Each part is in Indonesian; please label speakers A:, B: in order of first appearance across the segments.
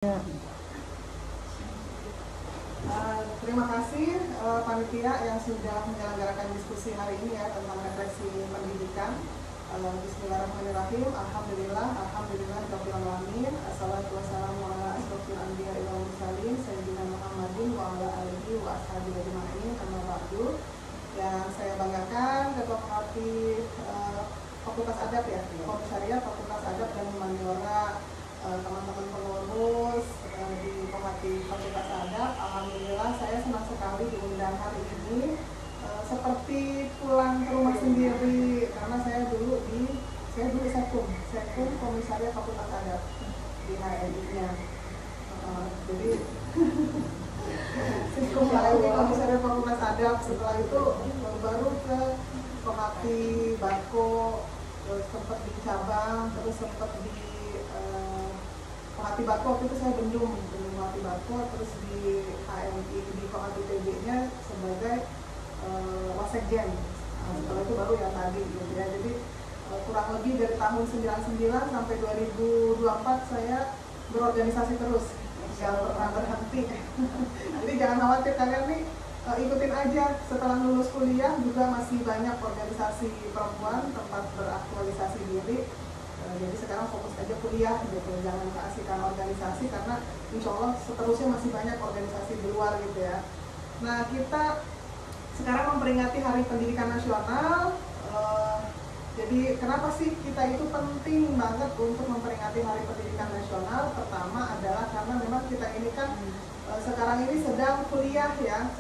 A: Terima kasih panitia yang sudah menyelenggarakan diskusi hari ini ya tentang refleksi pendidikan. Bismillahirrahmanirrahim. Alhamdulillah rabbil alamin. Assalatu wassalamu ala asyrofil anbiya'i wal mursalin sayyidina Muhammadin wa ala alihi wa ashabihi ajma'in. Amma ba'du. Yang saya banggakan Ketua Hati Fakultas Adab ya, Fakultas Syariah, Fakultas Adab dan Humaniora, teman-teman pengurus di Pemerhati Fakultas Adab. Alhamdulillah saya senang sekali diundang hari ini, seperti pulang ke rumah sendiri karena saya dulu Sekum Komisariat Fakultas Adab di HMI-nya. Jadi Sekum Komisariat Fakultas Adab, setelah itu baru ke Pemerhati Bako, sempat di cabang, terus sempat di Pemerhati Bako. Waktu itu saya bendung Pemerhati Bako, terus di HMI di Pemerhati TB-nya sebagai wasekjen. Setelah itu baru yang tadi gitu ya. Jadi kurang lebih dari tahun 99 sampai 2024 saya berorganisasi terus, nggak pernah berhenti. Jadi jangan khawatir, kalian nih ikutin aja. Setelah lulus kuliah juga masih banyak organisasi perempuan, tempat beraktualisasi diri. Jadi sekarang fokus aja kuliah gitu, jangan keasikan organisasi karena insya Allah seterusnya masih banyak organisasi di luar gitu ya. Nah, kita sekarang memperingati Hari Pendidikan Nasional. Jadi kenapa sih kita itu penting banget untuk memperingati Hari Pendidikan Nasional? Pertama adalah karena memang kita ini kan sekarang ini sedang kuliah ya,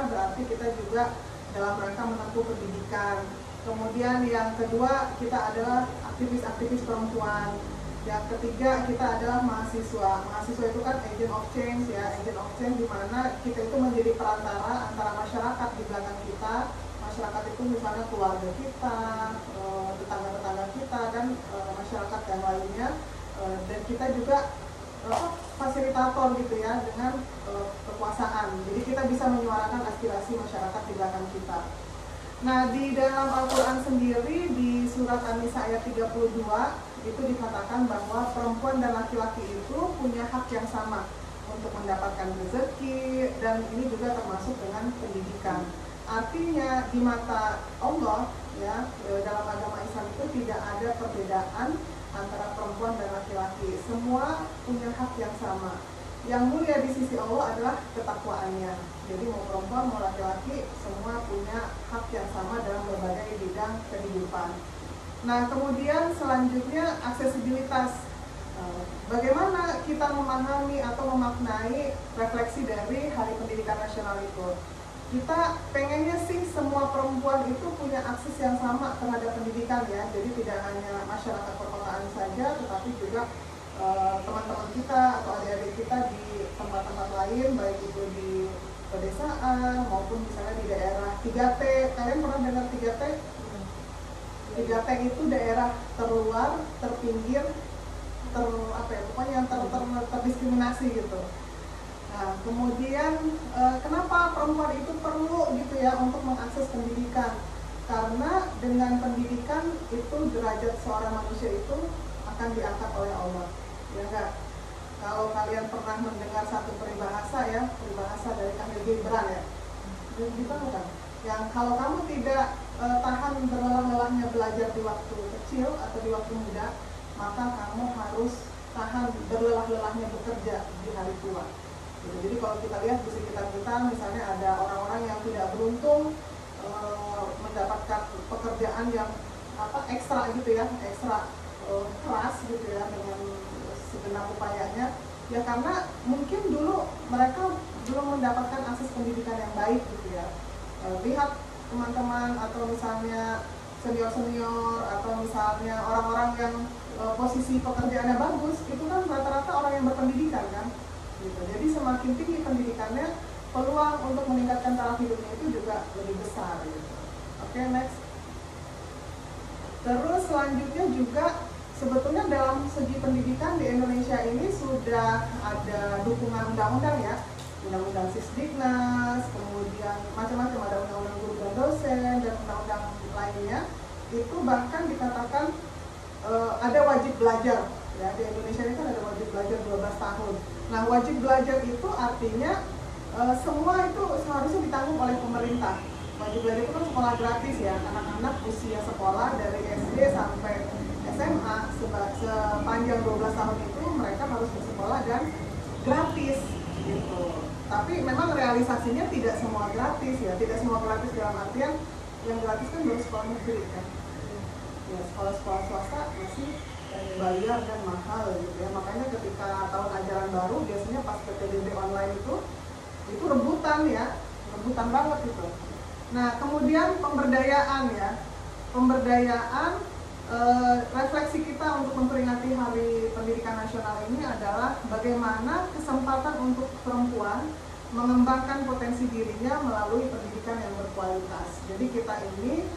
A: berarti kita juga dalam rangka menempuh pendidikan. Kemudian yang kedua, kita adalah aktivis-aktivis perempuan. Yang ketiga, kita adalah mahasiswa. Mahasiswa itu kan agent of change ya, agent of change di mana kita itu menjadi perantara antara masyarakat di belakang kita. Masyarakat itu misalnya keluarga kita, tetangga-tetangga kita, dan masyarakat yang lainnya. Dan kita juga fasilitator gitu ya dengan kekuasaan. Jadi kita bisa menyuarakan aspirasi masyarakat di belakang kita. Nah, di dalam Al-Quran sendiri di surat An-Nisa ayat 32 itu dikatakan bahwa perempuan dan laki-laki itu punya hak yang sama untuk mendapatkan rezeki, dan ini juga termasuk dengan pendidikan. Artinya di mata Allah ya, dalam agama Islam itu tidak ada perbedaan antara perempuan dan laki-laki. Semua punya hak yang sama. Yang mulia di sisi Allah adalah ketakwaannya. Jadi mau perempuan mau laki-laki semua punya hak yang sama dalam berbagai bidang kehidupan. Nah, kemudian selanjutnya aksesibilitas. Bagaimana kita memahami atau memaknai refleksi dari Hari Pendidikan Nasional itu? Kita pengennya sih semua perempuan itu punya akses yang sama terhadap pendidikan ya. Jadi tidak hanya masyarakat perkotaan saja, tetapi juga teman-teman kita atau adik-adik kita di tempat-tempat lain, baik itu di pedesaan maupun misalnya di daerah 3T. Kalian pernah dengar 3T? 3T itu daerah terluar, terpinggir, pokoknya yang terdiskriminasi gitu. Nah, kemudian kenapa perempuan itu perlu gitu ya untuk mengakses pendidikan? Karena dengan pendidikan itu derajat seorang manusia itu akan diangkat oleh Allah. Ya enggak? Kalau kalian pernah mendengar satu peribahasa ya, peribahasa dari Khalil Gibran ya, gimana kan? Yang kalau kamu tidak tahan berlelah-lelahnya belajar di waktu kecil atau di waktu muda, maka kamu harus tahan berlelah-lelahnya bekerja di hari tua. Jadi kalau kita lihat di sekitar kita, misalnya ada orang-orang yang tidak beruntung mendapatkan pekerjaan yang ekstra gitu ya, ekstra keras gitu ya dengan segenap upayanya ya, karena mungkin dulu mereka belum mendapatkan akses pendidikan yang baik gitu ya. Lihat teman-teman atau misalnya senior-senior atau misalnya orang-orang yang posisi pekerjaannya bagus, itu kan rata-rata orang yang berpendidikan kan gitu. Jadi semakin tinggi pendidikannya, peluang untuk meningkatkan taraf hidupnya itu juga lebih besar gitu. Oke, next. Terus selanjutnya juga sebetulnya dalam segi pendidikan di Indonesia ini sudah ada dukungan undang-undang ya, undang-undang Sisdiknas, kemudian macam-macam, ada undang-undang guru dan dosen dan undang-undang lainnya. Itu bahkan dikatakan ada wajib belajar Ya, di Indonesia ini kan ada wajib belajar 12 tahun. Nah, wajib belajar itu artinya semua itu seharusnya ditanggung oleh pemerintah. Wajib belajar itu kan sekolah gratis ya, anak-anak usia sekolah dari SD sampai SMA sepanjang 12 tahun itu mereka harus bersekolah dan gratis gitu. Tapi memang realisasinya tidak semua gratis ya, tidak semua gratis dalam artian yang gratis kan baru sekolah negeri kan. Ya, sekolah-sekolah swasta masih bayar dan mahal gitu ya. Makanya ketika tahun ajaran baru biasanya pas PPDB online itu rebutan ya, rebutan banget gitu. Nah, kemudian pemberdayaan ya, pemberdayaan refleksi kita untuk memperingati Hari Pendidikan Nasional ini adalah bagaimana kesempatan untuk perempuan mengembangkan potensi dirinya melalui pendidikan yang berkualitas. Jadi kita ini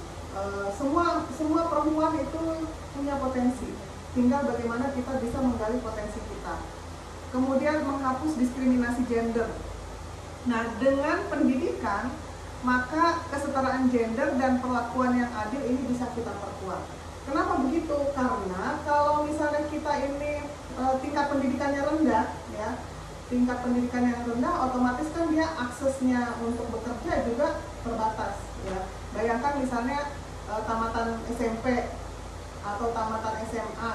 A: semua perempuan itu punya potensi, tinggal bagaimana kita bisa menggali potensi kita. Kemudian menghapus diskriminasi gender. Nah, dengan pendidikan maka kesetaraan gender dan perlakuan yang adil ini bisa kita perkuat. Kenapa begitu? Karena kalau misalnya kita ini tingkat pendidikannya rendah ya, tingkat pendidikan yang rendah otomatis kan dia aksesnya untuk bekerja juga terbatas ya. Bayangkan misalnya tamatan SMP atau tamatan SMA,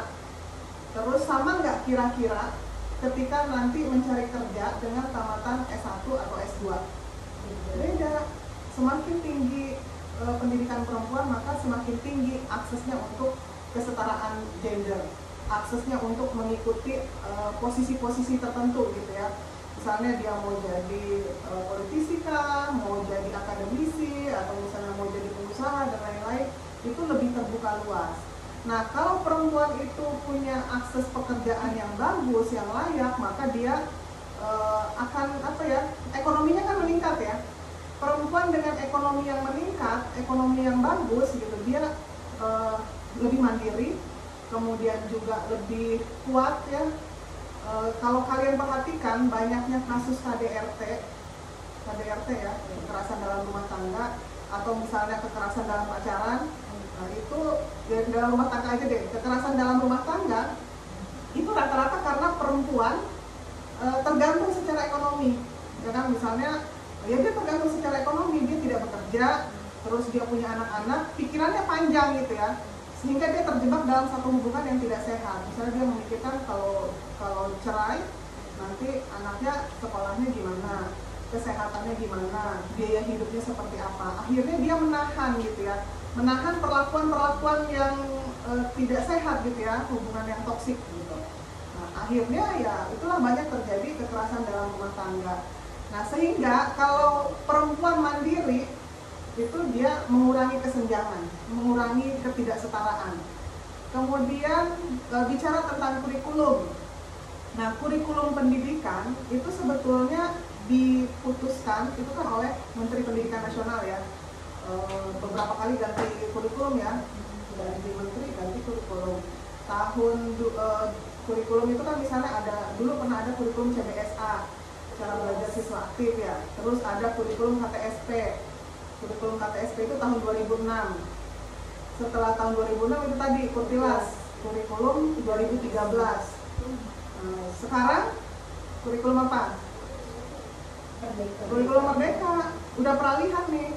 A: terus sama nggak kira-kira ketika nanti mencari kerja dengan tamatan S1 atau S2? Beda. Semakin tinggi pendidikan perempuan maka semakin tinggi aksesnya untuk kesetaraan gender, aksesnya untuk mengikuti posisi-posisi tertentu gitu ya. Misalnya dia mau jadi politisi kah, mau jadi akademisi, atau misalnya mau jadi pengusaha dan lain-lain, itu lebih terbuka luas. Nah, kalau perempuan itu punya akses pekerjaan yang bagus, yang layak, maka dia akan ekonominya kan meningkat ya. Perempuan dengan ekonomi yang meningkat, ekonomi yang bagus gitu, dia lebih mandiri, kemudian juga lebih kuat ya. Kalau kalian perhatikan banyaknya kasus KDRT ya, kekerasan dalam rumah tangga, atau misalnya kekerasan dalam pacaran. Nah, itu ya, dalam rumah tangga aja deh, kekerasan dalam rumah tangga itu rata-rata karena perempuan tergantung secara ekonomi ya kan. Misalnya ya dia tergantung secara ekonomi, dia tidak bekerja, terus dia punya anak-anak, pikirannya panjang gitu ya, sehingga dia terjebak dalam satu hubungan yang tidak sehat. Misalnya dia memikirkan kalau cerai nanti anaknya sekolahnya gimana, kesehatannya gimana, biaya hidupnya seperti apa. Akhirnya dia menahan gitu ya, menahan perlakuan-perlakuan yang tidak sehat gitu ya, hubungan yang toksik gitu. Nah, akhirnya ya itulah banyak terjadi kekerasan dalam rumah tangga. Nah, sehingga kalau perempuan mandiri itu dia mengurangi kesenjangan, mengurangi ketidaksetaraan. Kemudian bicara tentang kurikulum. Nah, kurikulum pendidikan itu sebetulnya diputuskan itu kan oleh Menteri Pendidikan Nasional ya. Beberapa kali ganti kurikulum ya, ganti menteri, ganti kurikulum. Kurikulum itu kan misalnya dulu pernah ada kurikulum CBSA, cara belajar siswa aktif ya. Terus ada kurikulum KTSP. Kurikulum KTSP itu tahun 2006. Setelah tahun 2006 itu tadi Kurtilas, kurikulum 2013. Sekarang kurikulum apa? Kurikulum Merdeka. Udah peralihan nih.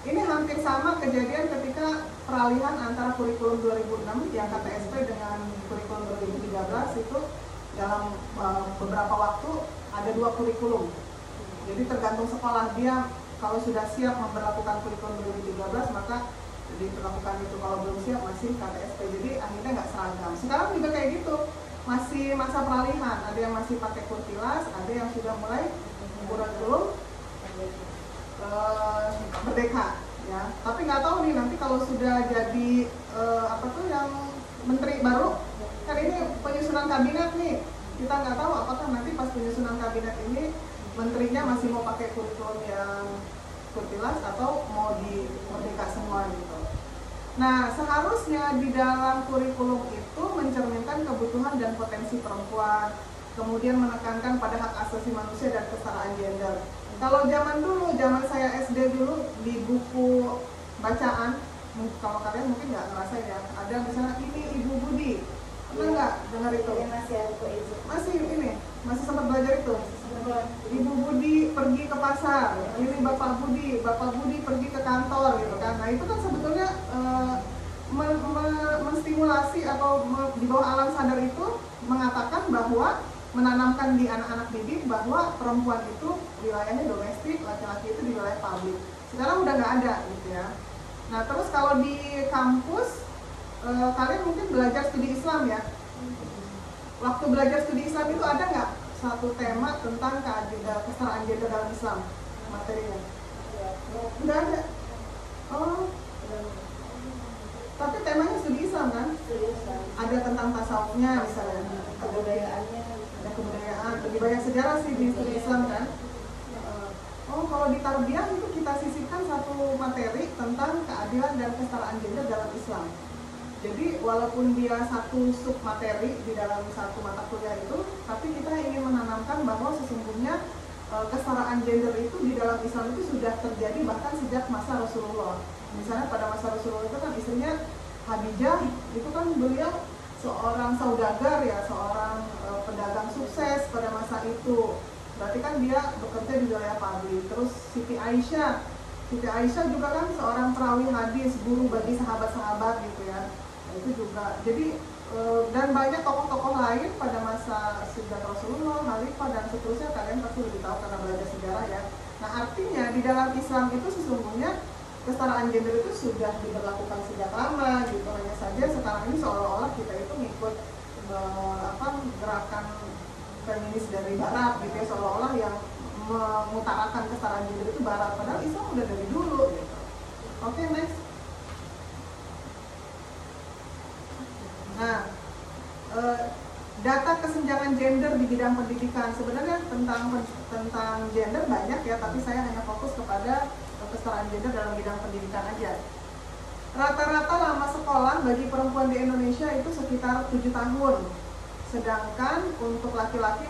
A: Ini hampir sama kejadian ketika peralihan antara kurikulum 2006 yang KTSP dengan kurikulum 2013 itu dalam beberapa waktu ada 2 kurikulum. Jadi tergantung sekolah, dia kalau sudah siap memperlakukan kurikulum 2013 maka diperlakukan itu, kalau belum siap masih KTSP. Jadi akhirnya nggak seragam. Sekarang juga kayak gitu, masih masa peralihan, ada yang masih pakai Kurtilas, ada yang sudah mulai kurikulum Merdeka ya. Tapi nggak tahu nih nanti kalau sudah jadi yang menteri baru, kan ini penyusunan kabinet nih, kita nggak tahu apakah nanti pas penyusunan kabinet ini menterinya masih mau pakai kurikulum yang Kurtilas atau mau di Merdeka semua gitu. Nah, seharusnya di dalam kurikulum itu mencerminkan kebutuhan dan potensi perempuan, kemudian menekankan pada hak asasi manusia dan kesetaraan gender. Kalau zaman dulu, zaman saya SD dulu, di buku bacaan, kalau kalian mungkin nggak ngerasain ya, ada misalnya ini Ibu Budi, Pernah nggak dengar itu? Masih sempat belajar itu. Ibu Budi pergi ke pasar, ini Bapak Budi pergi ke kantor gitu kan. Nah itu kan sebetulnya menstimulasi atau di bawah alam sadar itu mengatakan bahwa menanamkan di anak-anak didik bahwa perempuan itu wilayahnya domestik, laki-laki itu di wilayah publik. Sekarang udah nggak ada gitu ya. Nah terus kalau di kampus kalian mungkin belajar studi Islam ya. Waktu belajar studi Islam itu ada nggak satu tema tentang kesetaraan gender dalam Islam materinya? Nggak ada. Oh. Tapi temanya studi Islam kan? Ada tentang tasawufnya misalnya. Ada kebudayaan. Lebih banyak sejarah sih di studi Islam kan? Oh, kalau di tarbiyah itu kita sisipkan satu materi tentang keadilan dan kesetaraan gender dalam Islam. Jadi walaupun dia satu sub materi di dalam satu mata kuliah itu, tapi kita ingin menanamkan bahwa sesungguhnya kesetaraan gender itu di dalam Islam itu sudah terjadi bahkan sejak masa Rasulullah. Misalnya pada masa Rasulullah itu kan istrinya Khadijah, itu kan beliau seorang saudagar ya, seorang pedagang sukses pada masa itu. Berarti kan dia bekerja di wilayah publik. Terus Siti Aisyah juga kan seorang perawi hadis, guru bagi sahabat-sahabat gitu ya. Nah, itu juga. Jadi dan banyak tokoh-tokoh lain pada masa sejak Rasulullah, Khalifah dan seterusnya, kalian pasti lebih tahu karena belajar sejarah ya. Nah artinya di dalam Islam itu sesungguhnya kesetaraan gender itu sudah diberlakukan sejak lama gitu. Hanya saja sekarang ini seolah-olah kita itu ngikut gerakan feminis dari Barat gitu ya, seolah-olah yang mengutarakan kesetaraan gender itu Barat, padahal Islam udah dari dulu gitu. Oke, next. Nah, data kesenjangan gender di bidang pendidikan, sebenarnya tentang gender banyak ya, tapi saya hanya fokus kepada kesetaraan gender dalam bidang pendidikan aja. Rata-rata lama sekolah bagi perempuan di Indonesia itu sekitar 7 tahun, sedangkan untuk laki-laki